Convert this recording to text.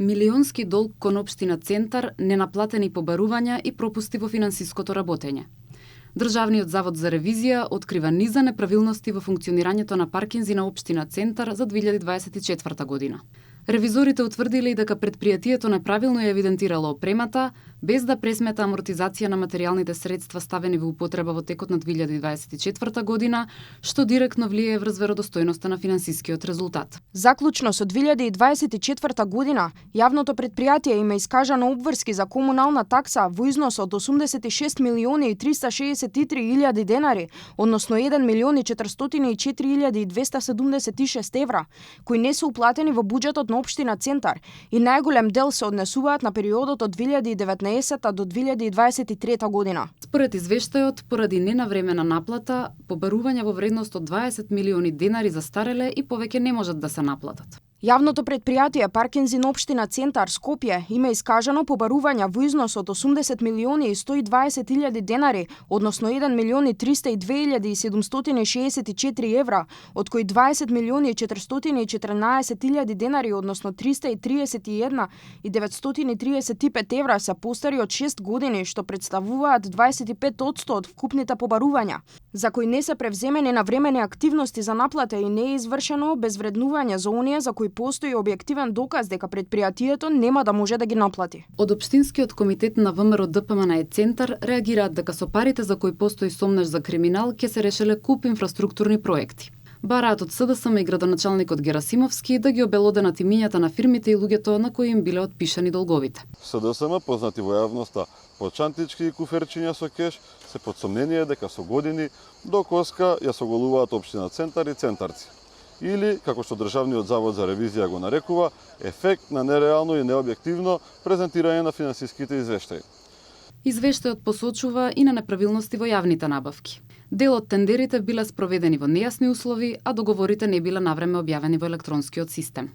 Милионски долг кон општина Центар, ненаплатени побарувања и пропусти во финансиското работење. Државниот завод за ревизија открива низа неправилности во функционирањето на паркинзи на општина Центар за 2024 година. Ревизорите утврдиле и дека предпријатието неправилно ја евидентирало опремата, без да пресмета амортизација на материјалните средства ставени во употреба во текот на 2024 година, што директно влијае врз веродостојноста на финансискиот резултат. Заклучно со 2024 година, јавното предпријатие има искажано обврски за комунална такса во износ од 86 милиони и 363 илјади денари, односно 1 милион и 404 илјади и 276 евра, кои не се уплатени во буџетот на општина Центар и најголем дел се однесуваат на периодот од 2019 до 2023 година. Според извештајот, поради ненавремена наплата, побарувања во вредност од 20 милиони денари застареле и повеќе не можат да се наплатат. Јавното предпријатие Паркинзи на општина Центар Скопје има искажано побарувања во износ од 80 милиони и 120 илјади денари, односно 1 милион и 302 илјади и 764 евра, од кои 20 милиони и 414 илјади денари, односно 331 и 935 евра се постари од 6 години, што представуваат 25% од вкупните побарувања, за кои не се превземени навремени активности за наплата и не е извршено обезвреднување за оние за кои постои објективен доказ дека предпријатието нема да може да ги наплати. Од Општинскиот комитет на ВМРО ДПМН е Центар реагираат дека со парите за кои постои сомнеш за криминал ќе се решеле куп инфраструктурни проекти. Бараат од СДСМ и градоначалникот Герасимовски да ги обелоденат имињата на фирмите и луѓето на кои им биле отпишани долговите. СДСМ, познати во јавноста по чантички и куферчиња со кеш, се под сомнение дека со години до коска ја соголуваат општина Центар и центарци. Или, како што Државниот завод за ревизија го нарекува, ефект на нереално и необјективно презентирање на финансиските извештаи. Извештајот посочува и на неправилности во јавните набавки. Дел од тендерите биле спроведени во нејасни услови, а договорите не биле навреме објавени во електронскиот систем.